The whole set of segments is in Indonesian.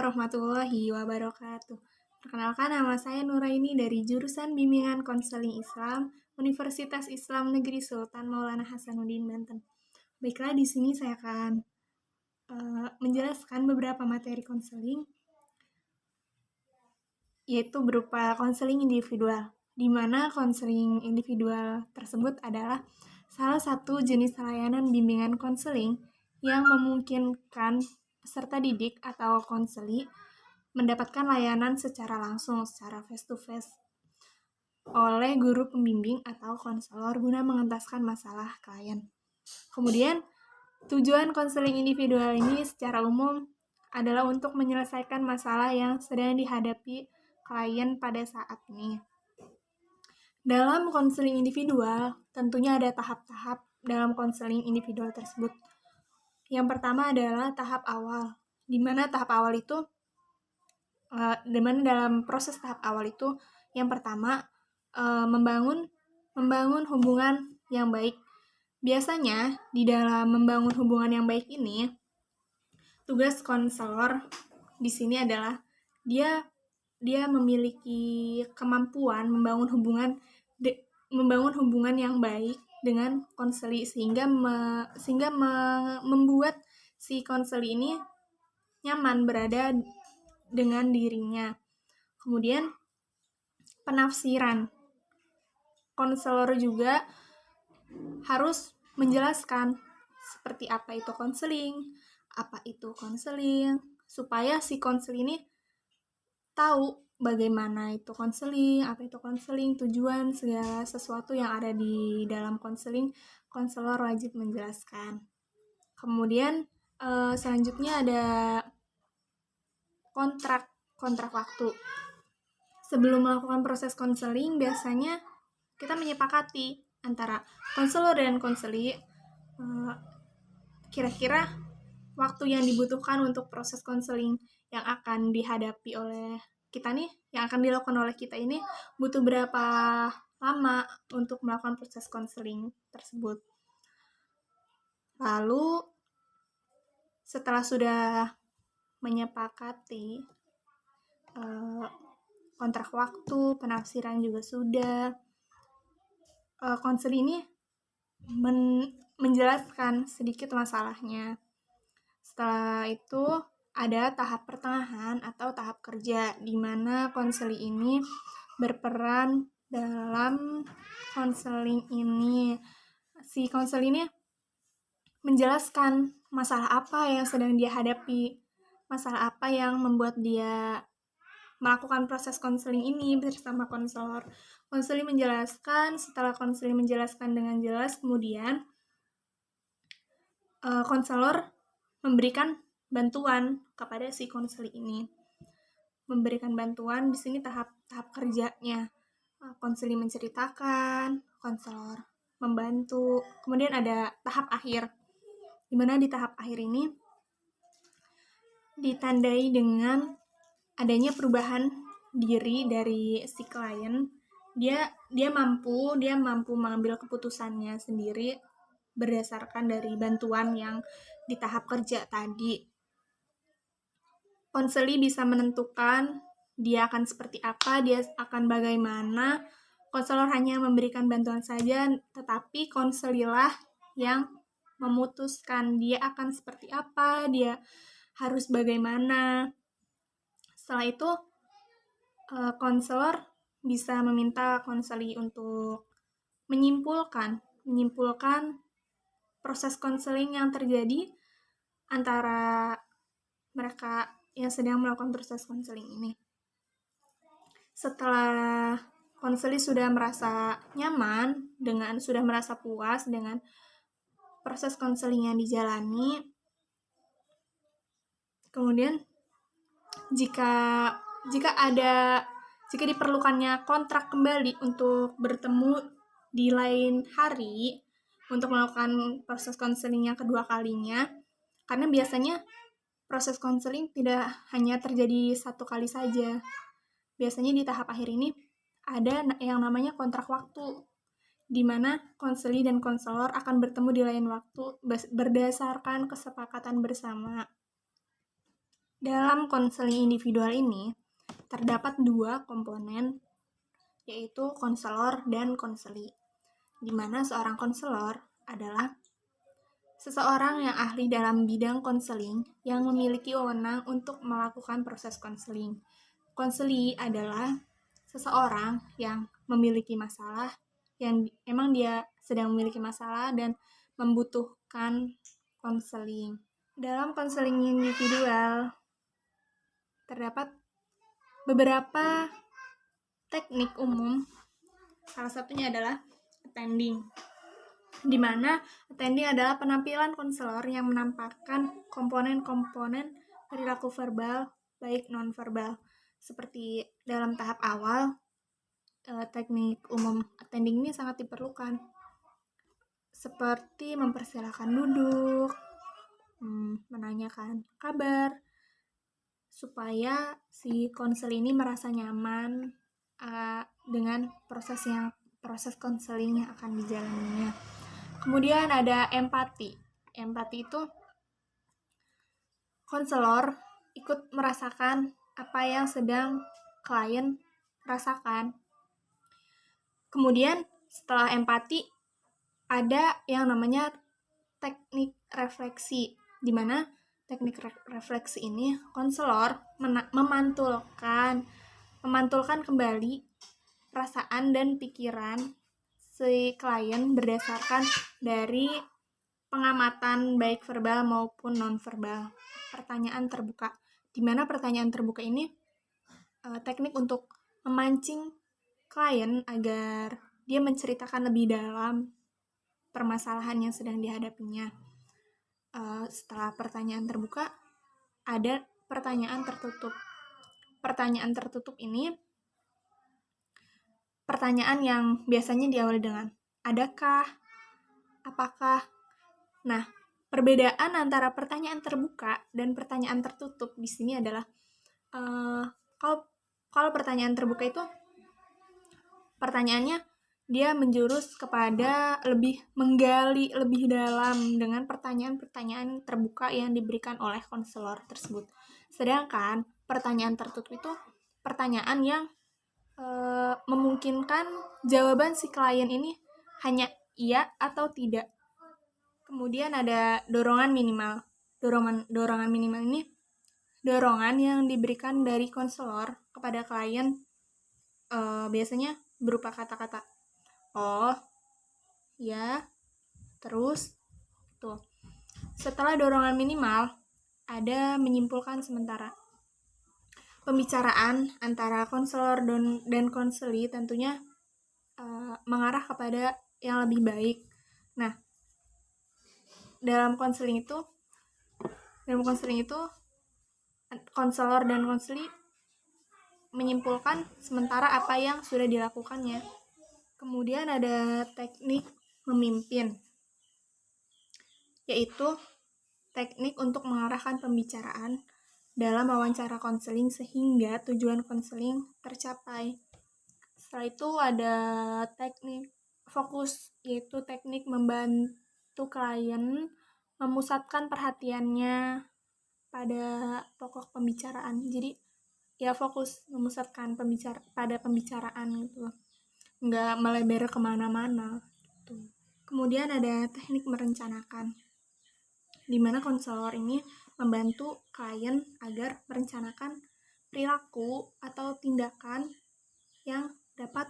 warahmatullahi wabarakatuh. Perkenalkan, nama saya Nuraini dari jurusan Bimbingan Konseling Islam, Universitas Islam Negeri Sultan Maulana Hasanuddin, Banten. Baiklah, di sini saya akan menjelaskan beberapa materi konseling, yaitu berupa konseling individual, di mana konseling individual tersebut adalah salah satu jenis layanan bimbingan konseling yang memungkinkan peserta didik atau konseli mendapatkan layanan secara langsung, secara face-to-face oleh guru pembimbing atau konselor guna mengentaskan masalah klien. Kemudian, tujuan konseling individual ini secara umum adalah untuk menyelesaikan masalah yang sedang dihadapi klien pada saat ini. Dalam konseling individual, tentunya ada tahap-tahap dalam konseling individual tersebut. Yang pertama adalah tahap awal, di mana dalam proses tahap awal itu, yang pertama membangun hubungan yang baik. Biasanya di dalam membangun hubungan yang baik ini, tugas konselor di sini adalah dia memiliki kemampuan membangun hubungan yang baik dengan konseli sehingga membuat si konseli ini nyaman berada dengan dirinya. Kemudian penafsiran. Konselor juga harus menjelaskan seperti apa itu konseling, supaya si konseling ini tahu bagaimana itu konseling, apa itu konseling, tujuan, segala sesuatu yang ada di dalam konseling, konselor wajib menjelaskan. Kemudian selanjutnya ada kontrak waktu. Sebelum melakukan proses konseling, biasanya kita menyepakati antara konselor dan konseli kira-kira waktu yang dibutuhkan untuk proses konseling yang akan dihadapi oleh kita nih, yang akan dilakukan oleh kita ini butuh berapa lama untuk melakukan proses konseling tersebut. Lalu setelah sudah menyepakati kontrak waktu, penafsiran juga sudah, konseling ini menjelaskan sedikit masalahnya. Setelah itu ada tahap pertengahan atau tahap kerja, di mana konseling ini berperan dalam konseling ini. Si konseling ini menjelaskan masalah apa yang sedang dia hadapi, masalah apa yang membuat dia melakukan proses konseling ini bersama konselor. Konseling menjelaskan, setelah konseling menjelaskan dengan jelas, kemudian konselor memberikan bantuan kepada si konseling ini. Memberikan bantuan di sini tahap kerjanya. Konseling menceritakan, konselor membantu. Kemudian ada tahap akhir, di mana di tahap akhir ini ditandai dengan adanya perubahan diri dari si klien. Dia mampu mengambil keputusannya sendiri berdasarkan dari bantuan yang di tahap kerja tadi. Konseli bisa menentukan dia akan seperti apa, dia akan bagaimana. Konselor hanya memberikan bantuan saja, tetapi konselilah yang memutuskan dia akan seperti apa, dia harus bagaimana. Setelah itu, konselor bisa meminta konseli untuk menyimpulkan proses konseling yang terjadi antara mereka yang sedang melakukan proses konseling ini. Setelah konseli sudah merasa nyaman sudah merasa puas dengan proses konseling yang dijalani, kemudian jika diperlukannya kontrak kembali untuk bertemu di lain hari untuk melakukan proses konseling yang kedua kalinya, karena biasanya proses konseling tidak hanya terjadi satu kali saja. Biasanya di tahap akhir ini ada yang namanya kontrak waktu, di mana konseli dan konselor akan bertemu di lain waktu berdasarkan kesepakatan bersama. Dalam konseling individual ini, terdapat dua komponen, yaitu konselor dan konseli, di mana seorang konselor adalah seseorang yang ahli dalam bidang konseling yang memiliki wewenang untuk melakukan proses konseling. Konseli adalah seseorang yang memiliki masalah, yang emang dia sedang memiliki masalah dan membutuhkan konseling. Dalam konseling individual, terdapat beberapa teknik umum. Salah satunya adalah attending, di mana attending adalah penampilan konselor yang menampakkan komponen-komponen perilaku verbal baik non-verbal. Seperti dalam tahap awal, teknik umum attending ini sangat diperlukan, seperti mempersilahkan duduk, menanyakan kabar, supaya si konsel ini merasa nyaman dengan proses konseling yang akan dijalaninya. Kemudian ada empati. Empati itu konselor ikut merasakan apa yang sedang klien rasakan. Kemudian setelah empati ada yang namanya teknik refleksi, di mana teknik refleksi ini konselor memantulkan kembali perasaan dan pikiran si klien berdasarkan dari pengamatan baik verbal maupun non-verbal. Pertanyaan terbuka, di mana pertanyaan terbuka ini teknik untuk memancing klien agar dia menceritakan lebih dalam permasalahan yang sedang dihadapinya. Setelah pertanyaan terbuka, ada pertanyaan tertutup. Pertanyaan tertutup ini pertanyaan yang biasanya diawali dengan adakah, apakah. Nah, perbedaan antara pertanyaan terbuka dan pertanyaan tertutup di sini adalah kalau pertanyaan terbuka itu pertanyaannya dia menjurus kepada lebih menggali lebih dalam dengan pertanyaan-pertanyaan terbuka yang diberikan oleh konselor tersebut. Sedangkan pertanyaan tertutup itu pertanyaan yang memungkinkan jawaban si klien ini hanya iya atau tidak. Kemudian ada dorongan minimal. Dorongan minimal ini dorongan yang diberikan dari konselor kepada klien, biasanya berupa kata-kata oh, ya, terus tuh. Setelah dorongan minimal, ada menyimpulkan sementara. Pembicaraan antara konselor dan konseli tentunya mengarah kepada yang lebih baik. Nah, dalam konseling itu konselor dan konseli menyimpulkan sementara apa yang sudah dilakukannya. Kemudian ada teknik memimpin, yaitu teknik untuk mengarahkan pembicaraan dalam wawancara konseling sehingga tujuan konseling tercapai. Setelah itu ada teknik fokus, yaitu teknik membantu klien memusatkan perhatiannya pada pokok pembicaraan. Jadi ya fokus memusatkan pada pembicaraan gitu, nggak melebar kemana-mana gitu. Kemudian ada teknik merencanakan, di mana konselor ini membantu klien agar merencanakan perilaku atau tindakan yang dapat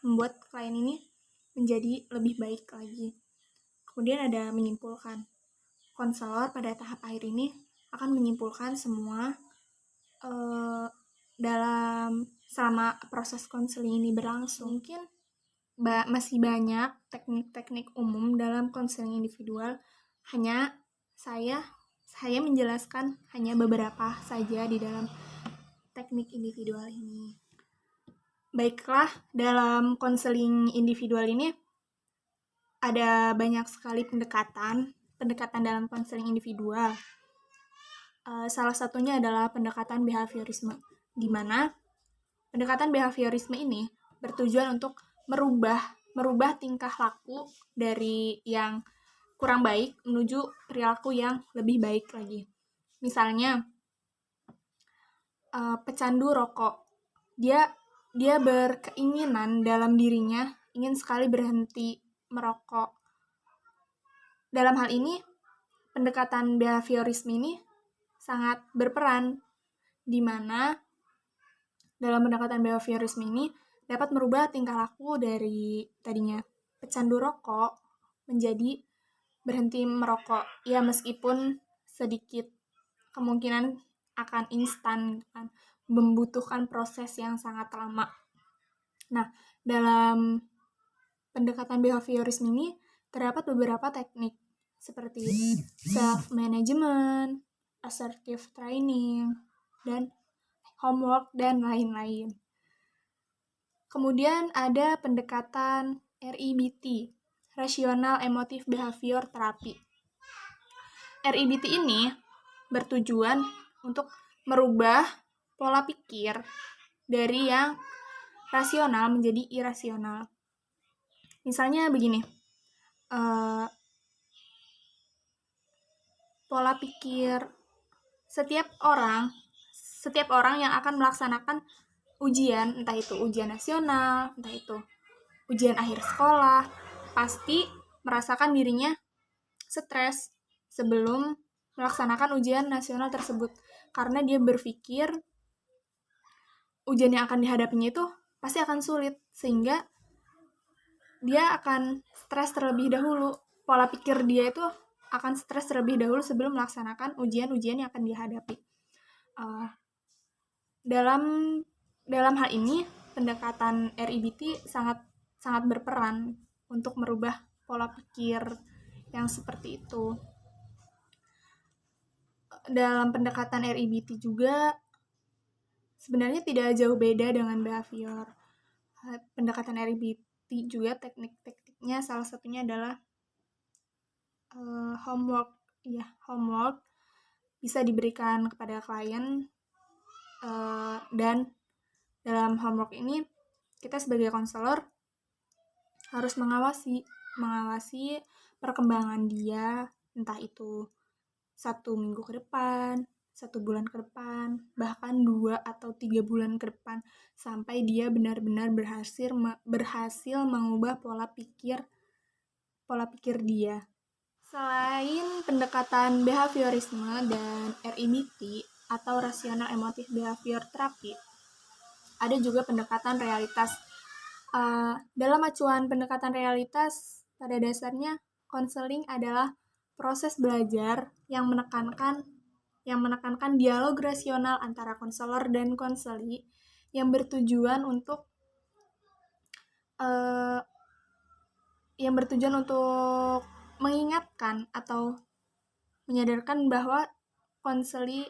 membuat klien ini menjadi lebih baik lagi. Kemudian ada menyimpulkan. Konselor pada tahap akhir ini akan menyimpulkan semua dalam selama proses konseling ini berlangsung. Mungkin masih banyak teknik-teknik umum dalam konseling individual, hanya saya menjelaskan hanya beberapa saja di dalam teknik individual ini. Baiklah, dalam konseling individual ini ada banyak sekali pendekatan dalam konseling individual. Salah satunya adalah pendekatan behaviorisme, di mana pendekatan behaviorisme ini bertujuan untuk merubah tingkah laku dari yang kurang baik menuju perilaku yang lebih baik lagi. Misalnya pecandu rokok. Dia berkeinginan dalam dirinya ingin sekali berhenti merokok. Dalam hal ini, pendekatan behaviorisme ini sangat berperan, di mana dalam pendekatan behaviorisme ini dapat merubah tingkah laku dari tadinya pecandu rokok menjadi berhenti merokok. Ya, meskipun sedikit kemungkinan akan instan, kan, membutuhkan proses yang sangat lama. Nah, dalam pendekatan behaviorisme ini terdapat beberapa teknik seperti self-management, assertive training, dan homework, dan lain-lain. Kemudian ada pendekatan REBT, Rational Emotive Behavior Therapy. REBT ini bertujuan untuk merubah pola pikir dari yang rasional menjadi irasional. Misalnya begini, pola pikir setiap orang yang akan melaksanakan ujian, entah itu ujian nasional, entah itu ujian akhir sekolah, pasti merasakan dirinya stres sebelum melaksanakan ujian nasional tersebut, karena dia berpikir ujian yang akan dihadapinya itu pasti akan sulit, sehingga dia akan stres terlebih dahulu. Pola pikir dia itu akan stres terlebih dahulu sebelum melaksanakan ujian-ujian yang akan dihadapi. Dalam hal ini, pendekatan REBT sangat berperan untuk merubah pola pikir yang seperti itu. Dalam pendekatan REBT juga sebenarnya tidak jauh beda dengan behavior. Pendekatan REBT juga teknik-tekniknya salah satunya adalah homework. Homework bisa diberikan kepada klien, dan dalam homework ini kita sebagai konselor harus mengawasi perkembangan dia, entah itu 1 minggu ke depan, 1 bulan ke depan, bahkan 2 atau 3 bulan ke depan, sampai dia benar-benar berhasil mengubah pola pikir dia. Selain pendekatan behaviorisme dan REBT atau Rational Emotive Behavior Therapy, ada juga pendekatan realitas. Dalam acuan pendekatan realitas, pada dasarnya konseling adalah proses belajar yang menekankan dialog rasional antara konselor dan konseli, yang bertujuan untuk mengingatkan atau menyadarkan bahwa konseli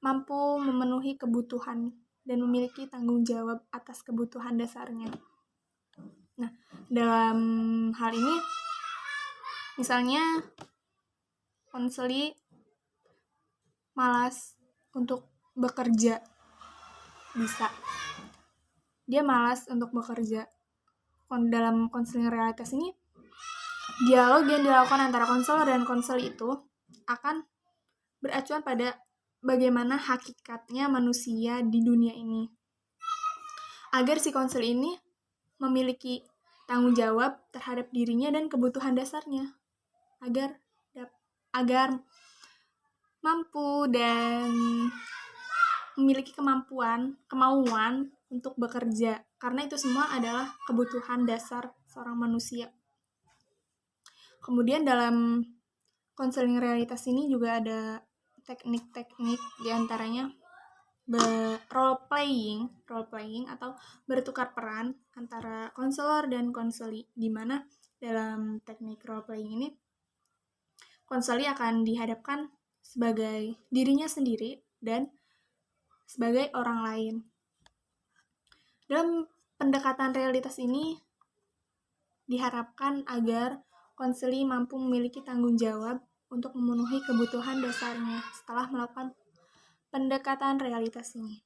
mampu memenuhi kebutuhan dan memiliki tanggung jawab atas kebutuhan dasarnya. Nah, dalam hal ini, misalnya konseli malas untuk bekerja, dia malas untuk bekerja. Dalam konseling realitas ini, dialog yang dilakukan antara konselor dan konseli itu akan beracuan pada bagaimana hakikatnya manusia di dunia ini, agar si konseli ini memiliki tanggung jawab terhadap dirinya dan kebutuhan dasarnya, agar mampu dan memiliki kemauan untuk bekerja, karena itu semua adalah kebutuhan dasar seorang manusia. Kemudian dalam konseling realitas ini juga ada teknik-teknik, diantaranya role playing atau bertukar peran antara konselor dan konseli, di mana dalam teknik role playing ini konseli akan dihadapkan sebagai dirinya sendiri dan sebagai orang lain. Dalam pendekatan realitas ini diharapkan agar konseli mampu memiliki tanggung jawab untuk memenuhi kebutuhan dasarnya setelah melakukan pendekatan realitas ini.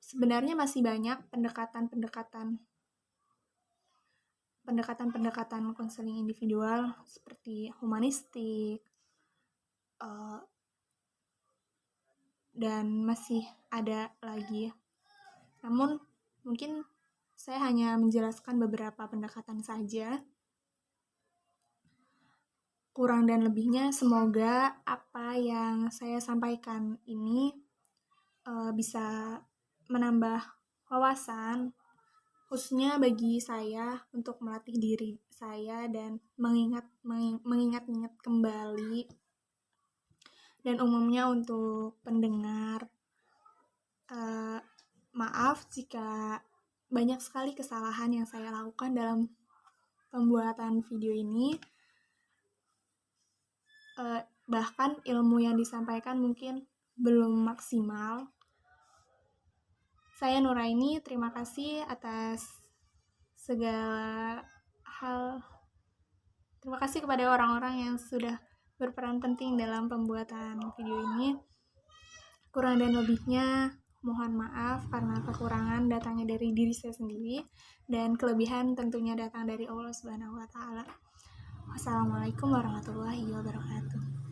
Sebenarnya masih banyak pendekatan konseling individual seperti humanistik, uh, dan masih ada lagi. Namun mungkin saya hanya menjelaskan beberapa pendekatan saja. Kurang dan lebihnya semoga apa yang saya sampaikan ini bisa menambah wawasan, khususnya bagi saya untuk melatih diri saya dan mengingat-ingat kembali, dan umumnya untuk pendengar. Maaf jika banyak sekali kesalahan yang saya lakukan dalam pembuatan video ini. Bahkan ilmu yang disampaikan mungkin belum maksimal. Saya Nuraini, terima kasih atas segala hal. Terima kasih kepada orang-orang yang sudah berperan penting dalam pembuatan video ini. Kurang dan lebihnya mohon maaf karena kekurangan datangnya dari diri saya sendiri dan kelebihan tentunya datang dari Allah Subhanahu wa taala. Wassalamualaikum warahmatullahi wabarakatuh.